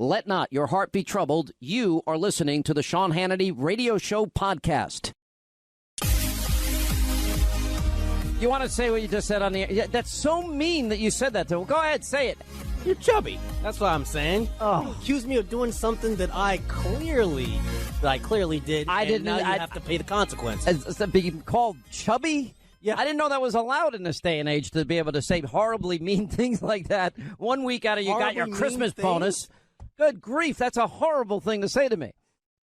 Let not your heart be troubled. You are listening to the Sean Hannity Radio Show podcast. You want to say what you just said on the air? That's so mean that you said that to him. Go ahead, say it. You're chubby. That's what I'm saying. Oh. You accuse me of doing something that I clearly did. I didn't. Now you have to pay the consequences. Is that being called chubby? Yeah. I didn't know that was allowed in this day and age to be able to say horribly mean things like that. 1 week out of you got your Christmas bonus. Good grief, that's a horrible thing to say to me.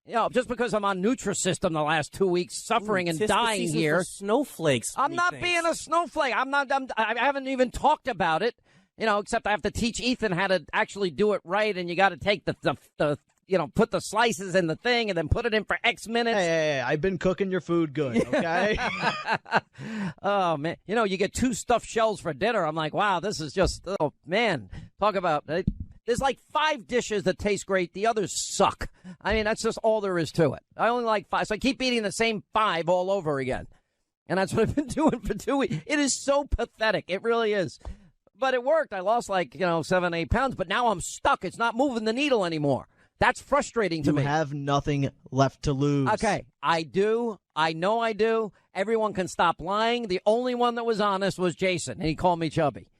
You know, just because I'm on Nutrisystem the last 2 weeks, suffering and dying here. Snowflakes. I'm not being a snowflake. I haven't even talked about it. You know, except I have to teach Ethan how to actually do it right, and you got to take the put the slices in the thing and then put it in for X minutes. Hey, I've been cooking your food good, okay? Oh, man. You know, you get 2 stuffed shells for dinner. I'm like, wow, this is just, oh, man. Talk about, there's like 5 dishes that taste great. The others suck. I mean, that's just all there is to it. I only like 5, so I keep eating the same 5 all over again. And that's what I've been doing for 2 weeks. It is so pathetic. It really is. But it worked. I lost 7, 8 pounds, but now I'm stuck. It's not moving the needle anymore. That's frustrating to me. You have nothing left to lose. Okay, I do. I know I do. Everyone can stop lying. The only one that was honest was Jason, and he called me chubby.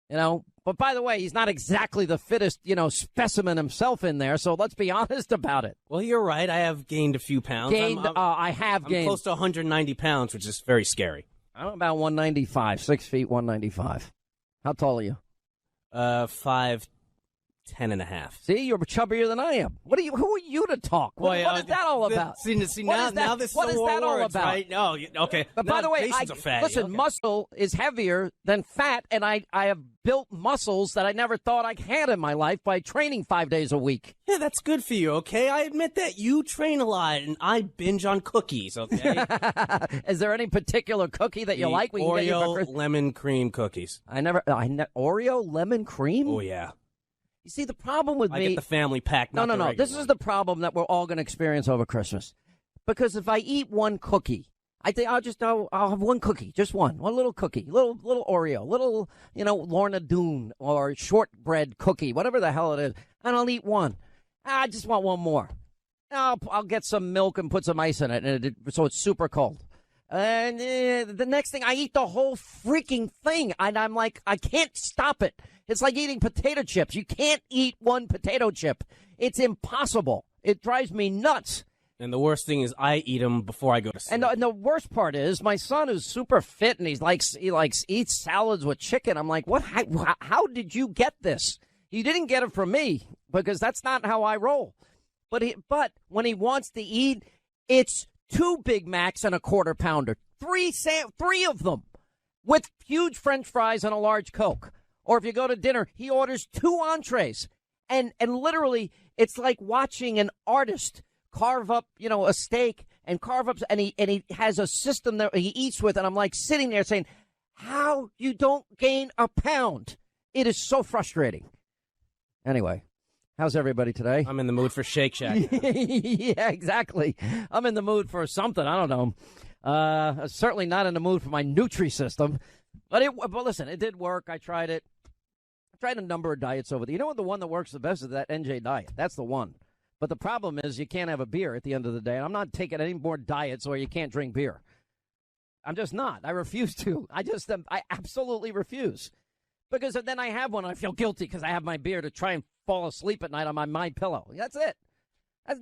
You know, but by the way, he's not exactly the fittest, specimen himself in there, so let's be honest about it. Well, you're right. I have gained a few pounds. I have gained. I'm close to 190 pounds, which is very scary. I'm about 195, 6 feet, 195. How tall are you? 5'10" and a half. See, you're chubbier than I am. Who are you to talk? What is that all about? See, now this is what is that all about? Right? No, okay. But by the way, listen, muscle is heavier than fat, and I have built muscles that I never thought I had in my life by training 5 days a week. Yeah, that's good for you, okay? I admit that you train a lot, and I binge on cookies, okay? Is there any particular cookie that you like? We can get you Oreo lemon cream cookies. Oreo lemon cream? Oh, yeah. You see, the problem with me... I get the family pack, not the regular one. This is the problem that we're all going to experience over Christmas. Because if I eat one cookie, I think I'll have one cookie, just one little cookie, little Oreo, little, Lorna Doone or shortbread cookie, whatever the hell it is, and I'll eat one. I just want one more. I'll get some milk and put some ice in it, so it's super cold. And the next thing, I eat the whole freaking thing, and I'm like, I can't stop it. It's like eating potato chips. You can't eat one potato chip. It's impossible. It drives me nuts. And the worst thing is I eat them before I go to sleep. And the worst part is my son is super fit, and he eats salads with chicken. I'm like, what? How did you get this? You didn't get it from me, because that's not how I roll. But when he wants to eat, it's 2 Big Macs and a quarter pounder, 3 of them, with huge French fries and a large Coke. Or if you go to dinner, he orders 2 entrees. And literally, it's like watching an artist carve up, a steak and carve up. And he has a system that he eats with. And I'm like sitting there saying, how you don't gain a pound? It is so frustrating. Anyway, how's everybody today? I'm in the mood for Shake Shack. Yeah, exactly. I'm in the mood for something. I don't know. Certainly not in the mood for my Nutrisystem. But listen, it did work. I tried it. I tried a number of diets over there. You know what? The one that works the best is that NJ diet. That's the one. But the problem is you can't have a beer at the end of the day. And I'm not taking any more diets where you can't drink beer. I'm just not. I refuse to. I absolutely refuse. Because then I have one and I feel guilty because I have my beer to try and fall asleep at night on my pillow. That's it.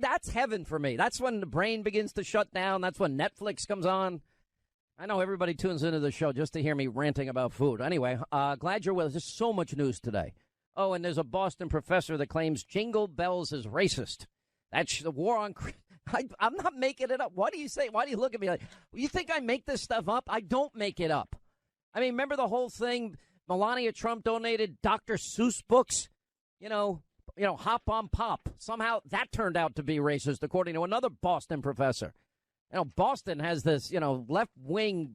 That's heaven for me. That's when the brain begins to shut down. That's when Netflix comes on. I know everybody tunes into the show just to hear me ranting about food. Anyway, glad you're with us. There's so much news today. Oh, and there's a Boston professor that claims Jingle Bells is racist. That's the war on... I'm not making it up. What do you say? Why do you look at me like... You think I make this stuff up? I don't make it up. I mean, remember the whole thing? Melania Trump donated Dr. Seuss books? Hop on Pop. Somehow that turned out to be racist, according to another Boston professor. Boston has this, left-wing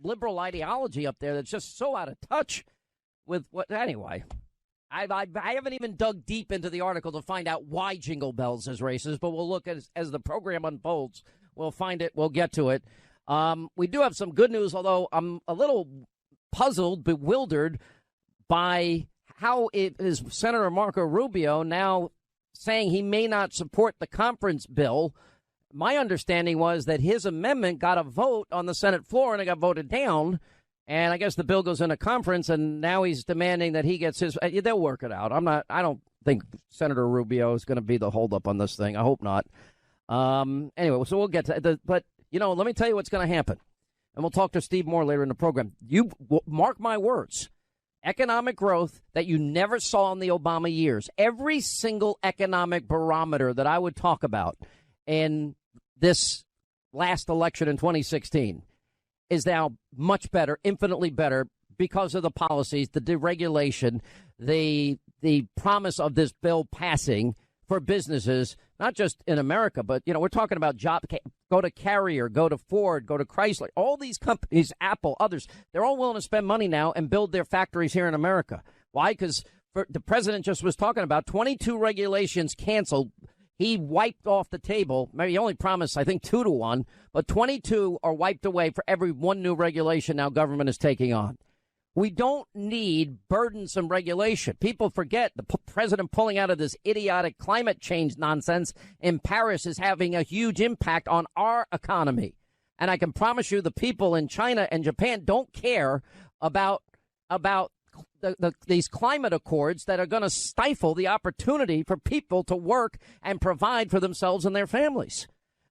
liberal ideology up there that's just so out of touch with what. Anyway, I haven't even dug deep into the article to find out why Jingle Bells is racist, but we'll look as the program unfolds. We'll find it. We'll get to it. We do have some good news, although I'm a little puzzled, bewildered by how it is Senator Marco Rubio now saying he may not support the conference bill. My understanding was that his amendment got a vote on the Senate floor and it got voted down. And I guess the bill goes into conference, and now he's demanding that he gets his. They'll work it out. I don't think Senator Rubio is going to be the holdup on this thing. I hope not. Anyway, so we'll get to it. But, let me tell you what's going to happen. And we'll talk to Steve Moore later in the program. You mark my words. Economic growth that you never saw in the Obama years. Every single economic barometer that I would talk about in this last election in 2016 is now much better, infinitely better, because of the policies, the deregulation, the promise of this bill passing for businesses, not just in America, but, we're talking about job. Go to Carrier, go to Ford, go to Chrysler. All these companies, Apple, others, they're all willing to spend money now and build their factories here in America. Why? Because the president just was talking about 22 regulations canceled. He wiped off the table. Maybe he only promised, I think, 2 to 1, but 22 are wiped away for every one new regulation now government is taking on. We don't need burdensome regulation. People forget the president pulling out of this idiotic climate change nonsense in Paris is having a huge impact on our economy. And I can promise you the people in China and Japan don't care about these climate accords that are going to stifle the opportunity for people to work and provide for themselves and their families.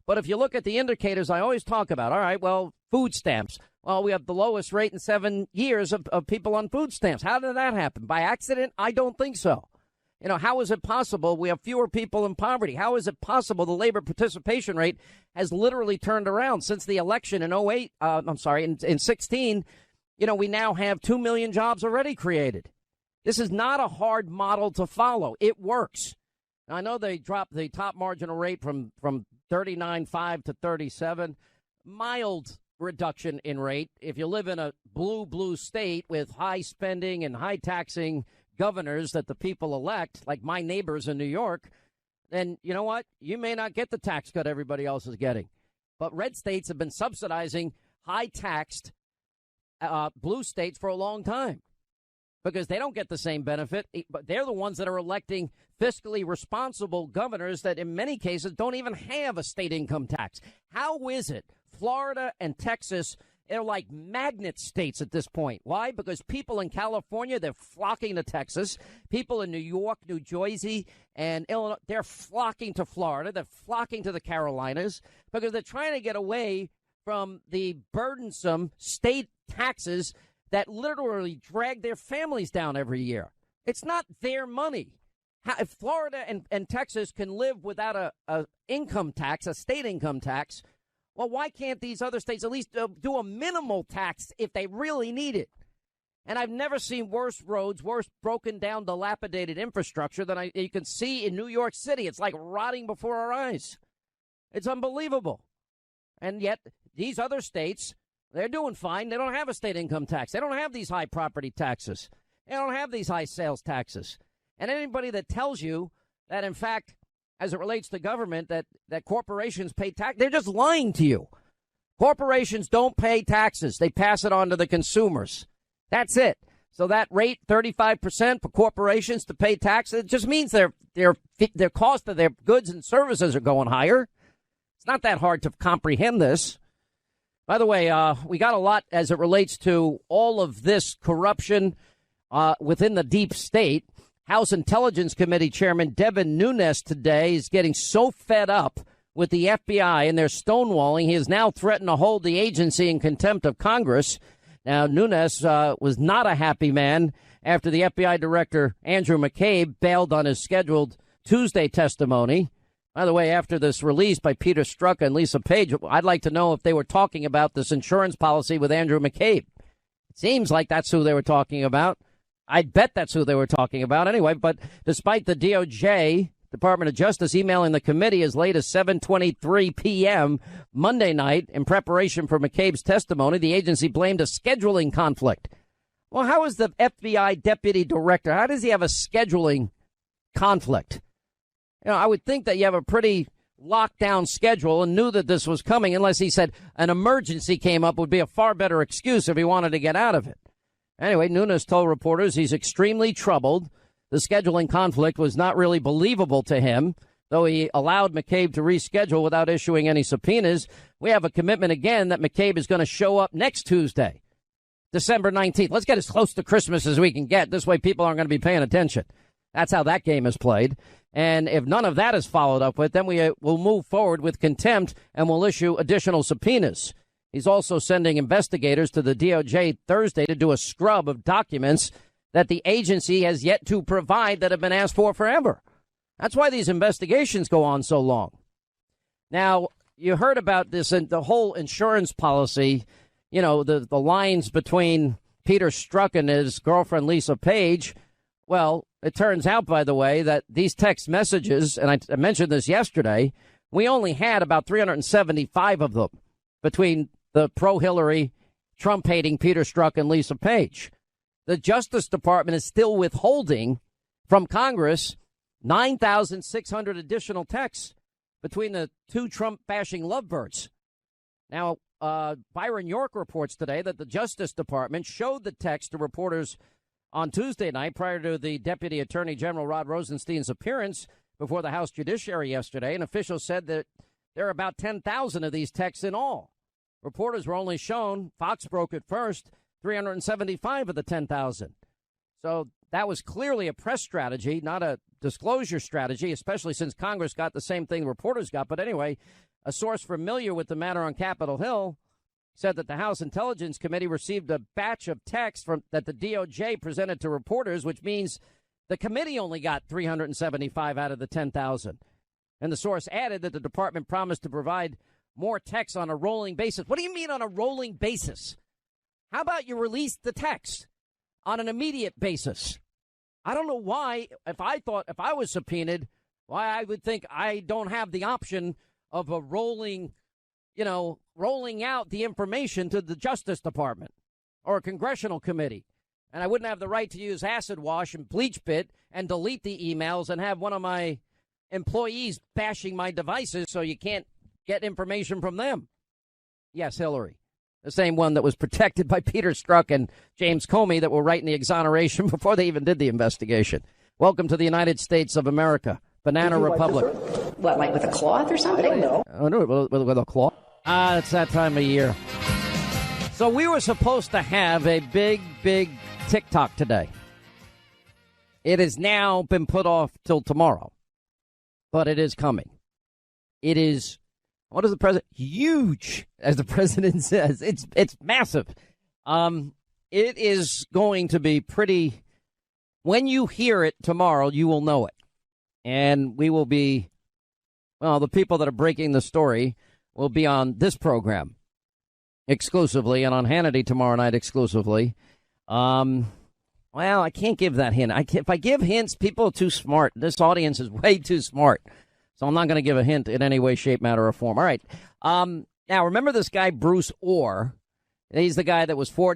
But if you look at the indicators I always talk about, all right, well, food stamps. Well, we have the lowest rate in 7 years of people on food stamps. How did that happen? By accident? I don't think so. How is it possible we have fewer people in poverty? How is it possible the labor participation rate has literally turned around since the election in in 16? We now have 2 million jobs already created. This is not a hard model to follow. It works. Now, I know they dropped the top marginal rate from 39.5 to 37. Mild reduction in rate. If you live in a blue state with high spending and high taxing governors that the people elect, like my neighbors in New York, then you know what? You may not get the tax cut everybody else is getting. But red states have been subsidizing high taxed blue states for a long time because they don't get the same benefit. But they're the ones that are electing fiscally responsible governors that in many cases don't even have a state income tax. How is it Florida and Texas, they're like magnet states at this point? Why? Because people in California, they're flocking to Texas. People in New York, New Jersey, and Illinois, they're flocking to Florida. They're flocking to the Carolinas because they're trying to get away from the burdensome state taxes that literally drag their families down every year. It's not their money. If Florida and Texas can live without a income tax, a state income tax, well, why can't these other states at least do a minimal tax if they really need it? And I've never seen worse roads, worse broken down, dilapidated infrastructure than you can see in New York City. It's like rotting before our eyes. It's unbelievable. And yet these other states, they're doing fine. They don't have a state income tax. They don't have these high property taxes. They don't have these high sales taxes. And anybody that tells you that, in fact, as it relates to government, that corporations pay tax, they're just lying to you. Corporations don't pay taxes. They pass it on to the consumers. That's it. So that rate, 35% for corporations to pay taxes, it just means their cost of their goods and services are going higher. It's not that hard to comprehend this. By the way, we got a lot as it relates to all of this corruption within the deep state. House Intelligence Committee Chairman Devin Nunes today is getting so fed up with the FBI and their stonewalling, he has now threatened to hold the agency in contempt of Congress. Now, Nunes was not a happy man after the FBI Director Andrew McCabe bailed on his scheduled Tuesday testimony. By the way, after this release by Peter Strzok and Lisa Page, I'd like to know if they were talking about this insurance policy with Andrew McCabe. It seems like that's who they were talking about. I'd bet that's who they were talking about anyway. But despite the DOJ, Department of Justice, emailing the committee as late as 7:23 p.m. Monday night in preparation for McCabe's testimony, the agency blamed a scheduling conflict. Well, how is the FBI deputy director? How does he have a scheduling conflict? I would think that you have a pretty locked down schedule and knew that this was coming, unless he said an emergency came up would be a far better excuse if he wanted to get out of it. Anyway, Nunes told reporters he's extremely troubled. the scheduling conflict was not really believable to him, though he allowed McCabe to reschedule without issuing any subpoenas. We have a commitment again that McCabe is going to show up next Tuesday, December 19th. Let's get as close to Christmas as we can get. This way people aren't going to be paying attention. That's how that game is played. And if none of that is followed up with, then we will move forward with contempt and we'll issue additional subpoenas. He's also sending investigators to the DOJ Thursday to do a scrub of documents that the agency has yet to provide that have been asked for forever. That's why these investigations go on so long. Now, you heard about this and the whole insurance policy, you know, the lines between Peter Strzok and his girlfriend, Lisa Page. Well, it turns out, by the way, that these text messages, and I mentioned this yesterday, we only had about 375 of them between the pro-Hillary, Trump-hating Peter Strzok and Lisa Page. The Justice Department is still withholding from Congress 9,600 additional texts between the two Trump-bashing lovebirds. Now, Byron York reports today that the Justice Department showed the text to reporters on Tuesday night prior to the Deputy Attorney General Rod Rosenstein's appearance before the House Judiciary yesterday. And officials said that there are about 10,000 of these texts in all. Reporters were only shown, Fox broke it first, 375 of the 10,000. So that was clearly a press strategy, not a disclosure strategy, especially since Congress got the same thing reporters got. But anyway, a source familiar with the matter on Capitol Hill said that the House Intelligence Committee received a batch of texts that the DOJ presented to reporters, which means the committee only got 375 out of the 10,000. And the source added that the department promised to provide more texts on a rolling basis. What do you mean on a rolling basis? How about you release the text on an immediate basis? I don't know why, if I was subpoenaed, why I would think I don't have the option of a rolling out the information to the Justice Department or a congressional committee. And I wouldn't have the right to use acid wash and bleach bit and delete the emails and have one of my employees bashing my devices so you can't get information from them. Yes, Hillary, the same one that was protected by Peter Strzok and James Comey that were writing the exoneration before they even did the investigation. Welcome to the United States of America, Banana Republic. What, like with a cloth or something? I don't know. Oh, no, with a cloth. It's that time of year. So we were supposed to have a big TikTok today. It has now been put off till tomorrow, but it is coming. It is, what is the president? Huge, as the president says. It's massive. It is going to be pretty, when you hear it tomorrow, you will know it. And we will be, well, the people that are breaking the story will be on this program exclusively and on Hannity tomorrow night exclusively. Well, I can't give that hint. If I give hints, people are too smart. This audience is way too smart. So I'm not going to give a hint in any way, shape, matter, or form. All right. Now, remember this guy, Bruce Orr? He's the guy that was four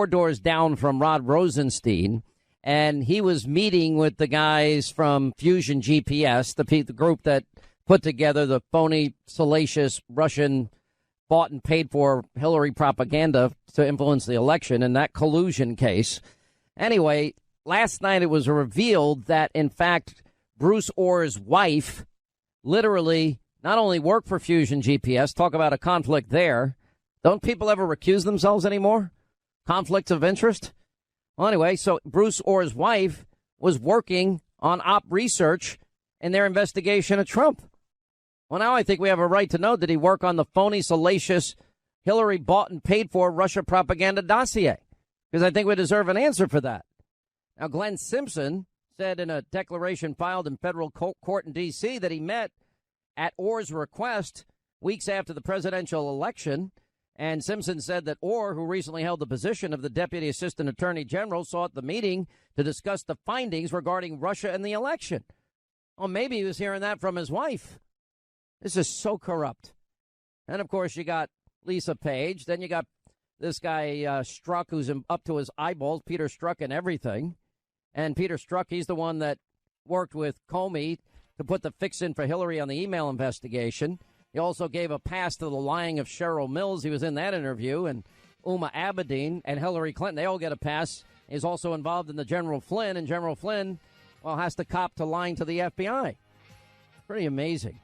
doors down from Rod Rosenstein. And he was meeting with the guys from Fusion GPS, the group that put together the phony, salacious Russian bought and paid for Hillary propaganda to influence the election in that collusion case. Anyway, last night it was revealed that, in fact, Bruce Orr's wife literally not only worked for Fusion GPS, talk about a conflict there. Don't people ever recuse themselves anymore? Conflicts of interest? Well, anyway, so Bruce Orr's wife was working on op research in their investigation of Trump. Well, now I think we have a right to know, did he work on the phony, salacious, Hillary bought and paid for Russia propaganda dossier? Because I think we deserve an answer for that. Now, Glenn Simpson said in a declaration filed in federal court in D.C. that he met at Orr's request weeks after the presidential election. And Simpson said that Orr, who recently held the position of the Deputy Assistant Attorney General, sought the meeting to discuss the findings regarding Russia and the election. Well, maybe he was hearing that from his wife. This is so corrupt. And, of course, you got Lisa Page. Then you got this guy Strzok, who's up to his eyeballs, Peter Strzok and everything. And Peter Strzok, he's the one that worked with Comey to put the fix in for Hillary on the email investigation. He also gave a pass to the lying of Cheryl Mills. He was in that interview. And Uma Abedin and Hillary Clinton, they all get a pass. He's also involved in the General Flynn. And General Flynn Well, has to cop to lying to the FBI. Pretty amazing.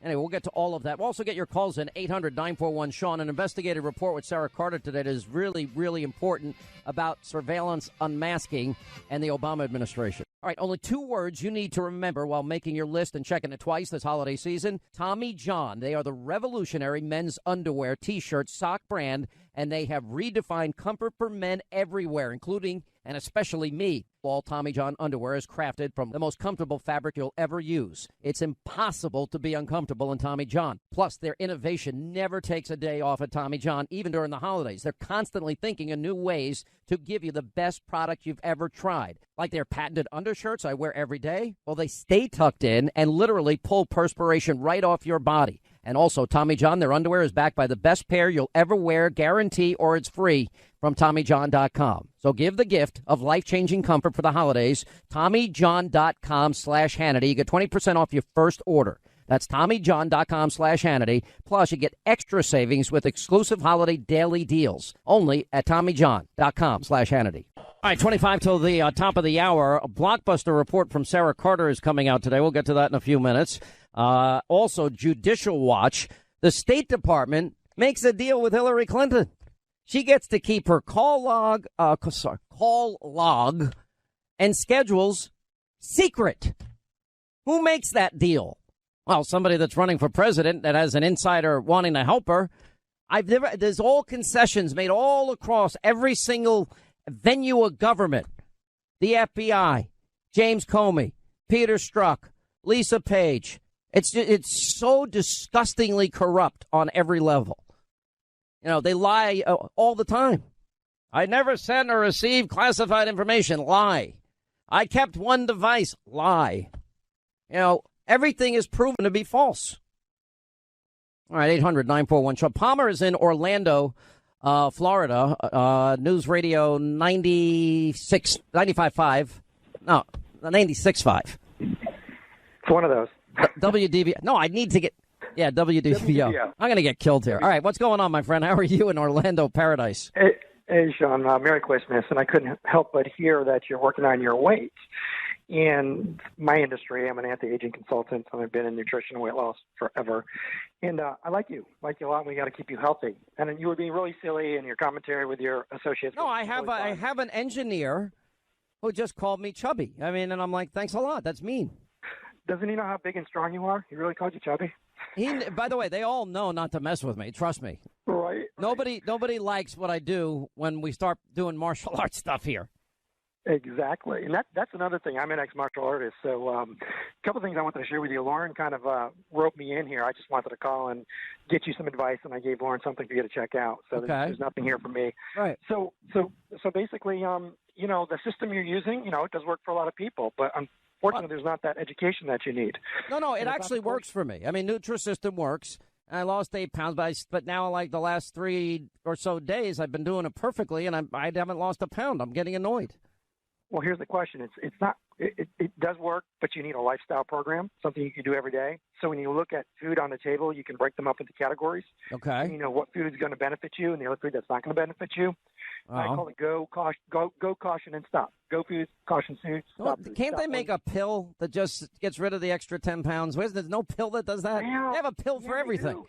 Anyway, we'll get to all of that. We'll also get your calls in 800-941-SEAN. An investigative report with Sarah Carter today that is really, really important about surveillance, unmasking, and the Obama administration. All right, only 2 words you need to remember while making your list and checking it twice this holiday season. Tommy John. They are the revolutionary men's underwear, T-shirt, sock brand, and they have redefined comfort for men everywhere, including and especially me. All Tommy John underwear is crafted from the most comfortable fabric you'll ever use. It's impossible to be uncomfortable in Tommy John. Plus, their innovation never takes a day off at Tommy John, even during the holidays. They're constantly thinking of new ways to give you the best product you've ever tried. Like their patented undershirts I wear every day. Well, they stay tucked in and literally pull perspiration right off your body. And also, Tommy John, their underwear is backed by the best pair you'll ever wear, guarantee, or it's free from TommyJohn.com. So give the gift of life-changing comfort for the holidays. TommyJohn.com/Hannity. You get 20% off your first order. That's TommyJohn.com/Hannity. Plus, you get extra savings with exclusive holiday daily deals. Only at TommyJohn.com/Hannity. All right, 25 till the top of the hour. A blockbuster report from Sarah Carter is coming out today. We'll get to that in a few minutes. Also, Judicial Watch. The State Department makes a deal with Hillary Clinton. She gets to keep her call log and schedules secret. Who makes that deal? Well, somebody that's running for president that has an insider wanting to help her. There's all concessions made all across every single venue of government. The FBI, James Comey, Peter Strzok, Lisa Page. It's so disgustingly corrupt on every level. You know, they lie all the time. I never sent or received classified information. Lie. I kept one device. Lie. You know, everything is proven to be false. All right, 800-941-SEAN. Palmer is in Orlando, Florida. News Radio 95.5. No, 96.5. It's one of those. WDV. No, I need to get. Yeah, WDVO. I'm going to get killed here. All right, what's going on, my friend? How are you in Orlando Paradise? Hey Sean, Merry Christmas. And I couldn't help but hear that you're working on your weight. In my industry, I'm an anti-aging consultant, and I've been in nutrition and weight loss forever. And I like you a lot. We got to keep you healthy. And you were being really silly in your commentary with your associates. No, I have an engineer who just called me chubby. I mean, and I'm like, thanks a lot. That's mean. Doesn't he know how big and strong you are? He really called you chubby? By the way, they all know not to mess with me. Trust me. Right. Nobody likes what I do when we start doing martial arts stuff here. Exactly. And that's another thing. I'm an ex-martial artist. So a couple of things I wanted to share with you. Lauren kind of roped me in here. I just wanted to call and get you some advice, and I gave Lauren something for you to check out. So okay. there's nothing here for me. Right. So basically, you know, the system you're using, you know, it does work for a lot of people, but unfortunately, there's not that education that you need. No, it actually works for me. I mean, Nutrisystem works. I lost 8 pounds, but now, like the last 3 or so days, I've been doing it perfectly, and I haven't lost a pound. I'm getting annoyed. Well, here's the question. It's not. It does work, but you need a lifestyle program, something you can do every day. So when you look at food on the table, you can break them up into categories. Okay. And you know what food is going to benefit you, and the other food that's not going to benefit you. I call it go caution and stop. Go food, caution food, stop food. Can't they make a pill that just gets rid of the extra 10 pounds? There's no pill that does that? Well, they have a pill for everything.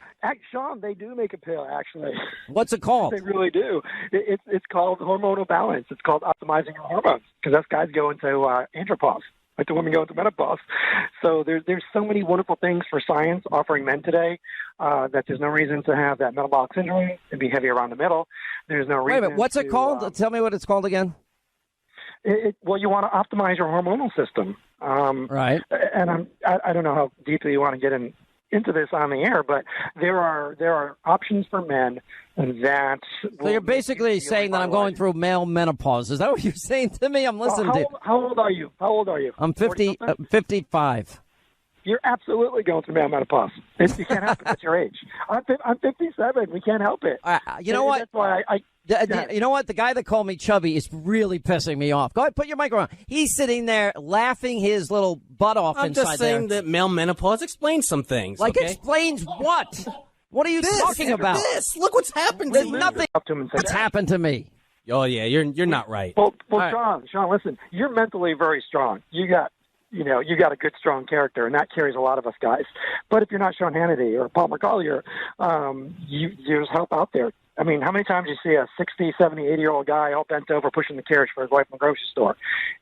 Sean, they do make a pill, actually. What's it called? They really do. It's called hormonal balance. It's called optimizing your hormones, because us guys go into andropause, like the women go into menopause. So there's so many wonderful things for science offering men today that there's no reason to have that metabolic syndrome and be heavy around the middle. There's no reason. Wait a minute, what's it called? Tell me what it's called again. Well, you want to optimize your hormonal system. Right. And I don't know how deeply you want to get into this on the air, but there are options for men that. So you're basically saying that I'm going through male menopause. Is that what you're saying to me? I'm listening to. How old are you? I'm 55. You're absolutely going through male menopause. You can't help it. That's your age. I'm 57. We can't help it. You know what? That's why you know what? The guy that called me chubby is really pissing me off. Go ahead, put your mic on. He's sitting there laughing his little butt off inside there. I'm just saying that male menopause explains some things. Like, okay? Explains what? What are you talking about? Look what's happened to There's you. nothing that's happened to me. Oh, yeah, you're not right. Well, right. Sean, listen, you're mentally very strong. You got you got a good, strong character, and that carries a lot of us guys. But if you're not Sean Hannity or Paul McCollier, there's help out there. I mean, how many times you see a 60, 70, 80-year-old guy all bent over pushing the carriage for his wife in the grocery store,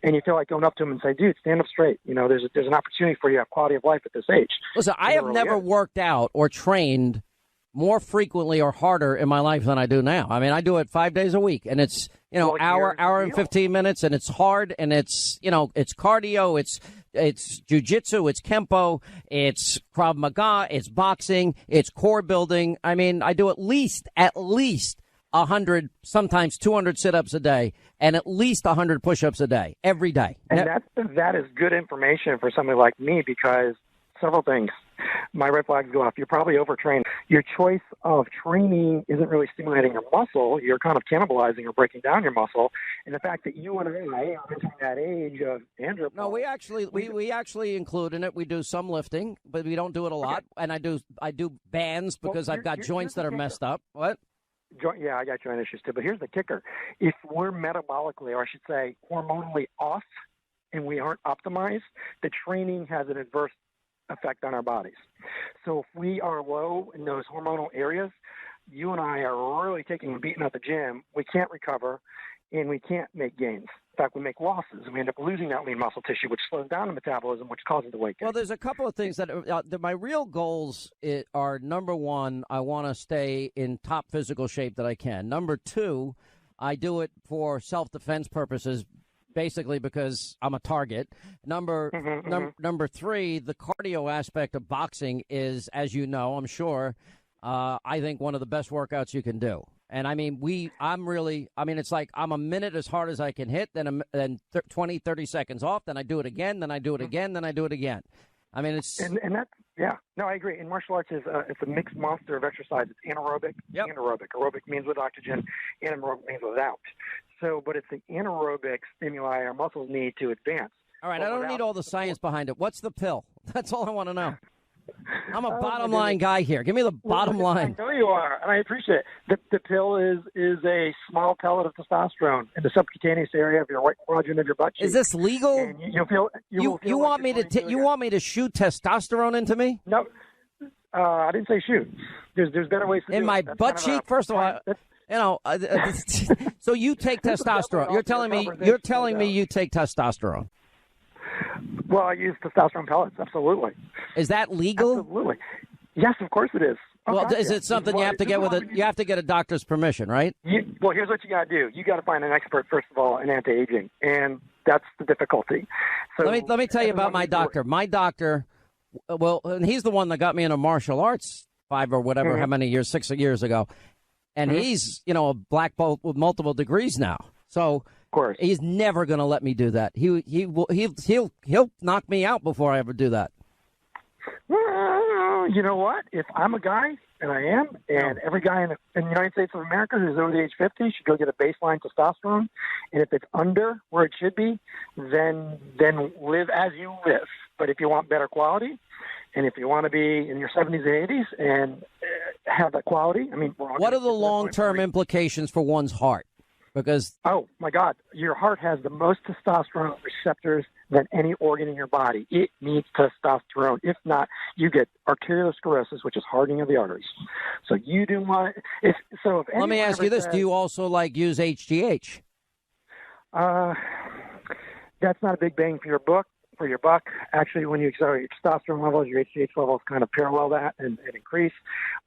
and you feel like going up to him and say, dude, stand up straight. There's an opportunity for you to have quality of life at this age. Listen, I have never worked out or trained more frequently or harder in my life than I do now. I mean, I do it 5 days a week, and it's, hour and 15 minutes, and it's hard, and it's, it's cardio, it's jiu-jitsu, it's kempo, it's Krav Maga, it's boxing, it's core building. I mean, I do at least 100, sometimes 200 sit-ups a day, and at least 100 push-ups a day, every day. And that is good information for somebody like me, because several things. My red flags go off. You're probably overtrained. Your choice of training isn't really stimulating your muscle. You're kind of cannibalizing or breaking down your muscle. And the fact that you and I are entering that age of andropause. No, we actually include in it. We do some lifting, but we don't do it a lot. Okay. And I do bands because I've got joints that are messed up. What? Yeah, I got joint issues too. But here's the kicker. If we're metabolically, or I should say hormonally off, and we aren't optimized, the training has an adverse effect on our bodies. So if we are low in those hormonal areas, you and I are really taking a beating at the gym. We can't recover, and we can't make gains. In fact, we make losses, and we end up losing that lean muscle tissue, which slows down the metabolism, which causes the weight gain. Well, there's a couple of things that my real goals are, number one, I want to stay in top physical shape that I can. Number two, I do it for self-defense purposes, basically because I'm a target. Number three, the cardio aspect of boxing is, as you know, I'm sure, I think one of the best workouts you can do. And I mean, it's like I'm a minute as hard as I can hit, then 20, 30 seconds off, then I do it again, then I do it again, then I do it again. I mean, it's and that's no, I agree. And martial arts is it's a mixed monster of exercise. It's anaerobic, anaerobic. Aerobic means with oxygen, anaerobic means without. So, but it's the anaerobic stimuli our muscles need to advance. All right, I don't need all the science behind it. What's the pill? That's all I want to know. I'm a bottom line guy here. Give me the bottom line. I know you are, and I appreciate it. The pill is a small pellet of testosterone in the subcutaneous area of your right quadrant of your butt cheek. Is this legal? And you want me to shoot testosterone into me? No, I didn't say shoot. There's better ways to do it. In my butt cheek, first of all. So you take testosterone. You're telling me you take testosterone. Well, I use testosterone pellets. Absolutely. Is that legal? Absolutely. Yes, of course it is. Is it something you have to get you have to get a doctor's permission, right? Well, here's what you got to do. You got to find an expert first of all in anti-aging, and that's the difficulty. So let me tell you about my doctor. My doctor, and he's the one that got me into martial arts 5 or whatever, how many years, 6 years ago, and he's a black belt with multiple degrees now. So of course he's never going to let me do that. He'll knock me out before I ever do that. Well, you know what? If I'm a guy, and I am, and every guy in the United States of America who's over the age 50 should go get a baseline testosterone, and if it's under where it should be, then live as you live. But if you want better quality, and if you want to be in your 70s and 80s and have that quality, I mean, what are the long-term implications for one's heart? Because oh my God, your heart has the most testosterone receptors than any organ in your body. It needs testosterone. If not, you get arteriosclerosis, which is hardening of the arteries. So you do want. Let me ask you this: do you also use HGH? That's not a big bang for your buck. Actually, when you accelerate your testosterone levels, your HGH levels kind of parallel that and increase.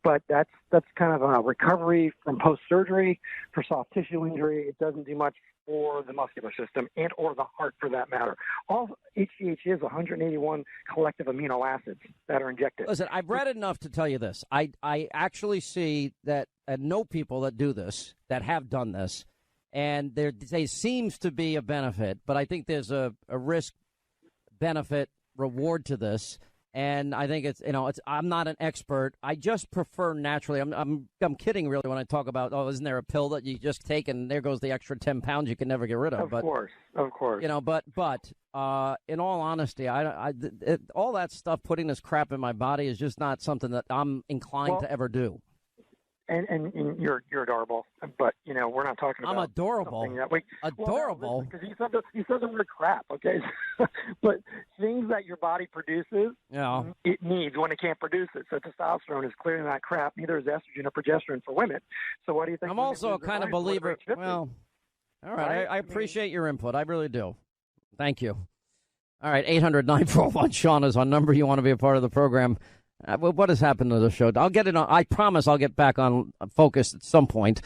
But that's kind of a recovery from post-surgery for soft tissue injury. It doesn't do much for the muscular system and or the heart for that matter. All HGH is 181 collective amino acids that are injected. Listen, I've read enough to tell you this. I actually see that and know people that do this, that have done this, and there seems to be a benefit, but I think there's a risk benefit reward to this, and I think it's I'm not an expert. I just prefer naturally. I'm kidding really when I talk about isn't there a pill that you just take and there goes the extra 10 pounds you can never get rid of. Of course. But in all honesty, all that stuff, putting this crap in my body is just not something that I'm inclined to ever do. And you're adorable, but we're not talking about. I'm adorable. Adorable because you said the word crap, okay? But things that your body produces, Yeah. it needs when it can't produce it. So testosterone is clearly not crap. Neither is estrogen or progesterone for women. So what do you think? I'm women also a lose their kind of lives? What believer. about age 50? Well, all right. Right? I appreciate your input. I really do. Thank you. All right. 800-941 Sean is our number. You want to be a part of the program. What has happened to the show? I'll get it on. I promise I'll get back on focus at some point.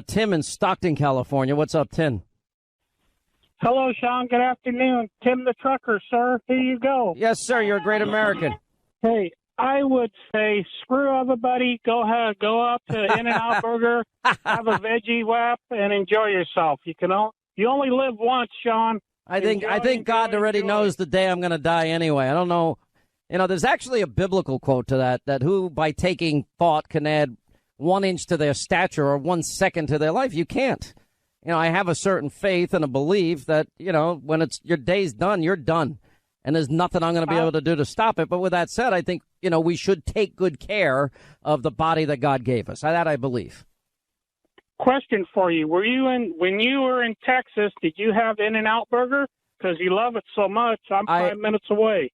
Tim in Stockton, California. What's up, Tim? Hello, Sean. Good afternoon. Tim the trucker, sir. Here you go. Yes, sir. You're a great American. Hey, I would say screw everybody. Go ahead. Go up to In-N-Out Burger, have a veggie wrap, and enjoy yourself. You only live once, Sean. I think God already knows the day I'm going to die anyway. I don't know. You know, there's actually a biblical quote to that who by taking thought can add 1 inch to their stature or 1 second to their life. You can't. You know, I have a certain faith and a belief that, you know, when it's your day's done, you're done. And there's nothing I'm going to be able to do to stop it. But with that said, I think, you know, we should take good care of the body that God gave us. That I believe. Question for you. When you were in Texas, did you have In-N-Out Burger? Because you love it so much. I'm 5 minutes away.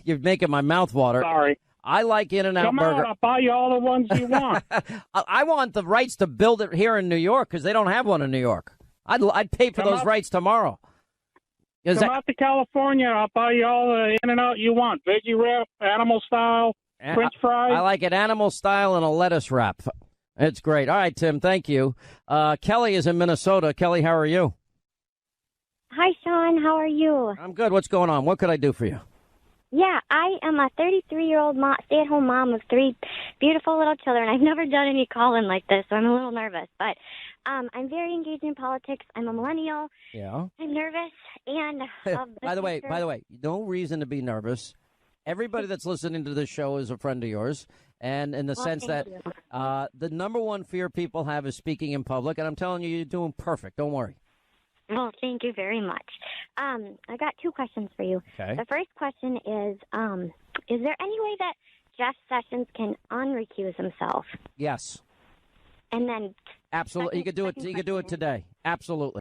You're making my mouth water. Sorry. I like In-N-Out Burger. Come on, I'll buy you all the ones you want. I want the rights to build it here in New York because they don't have one in New York. I'd pay for those rights tomorrow. Come out to California. I'll buy you all the In-N-Out you want. Veggie wrap, animal style, French fries. I like it animal style and a lettuce wrap. It's great. All right, Tim, thank you. Kelly is in Minnesota. Kelly, how are you? Hi, Sean. How are you? I'm good. What's going on? What could I do for you? Yeah, I am a 33-year-old stay-at-home mom of 3 beautiful little children. I've never done any call-in like this, so I'm a little nervous. But I'm very engaged in politics. I'm a millennial. Yeah. I'm nervous. And by the way, no reason to be nervous. Everybody that's listening to this show is a friend of yours. And in the sense that the number one fear people have is speaking in public. And I'm telling you, you're doing perfect. Don't worry. Well, thank you very much. I got 2 questions for you. Okay. The first question is there any way that Jeff Sessions can unrecuse himself? Yes. And then absolutely, you could do it. You could do it today. Absolutely.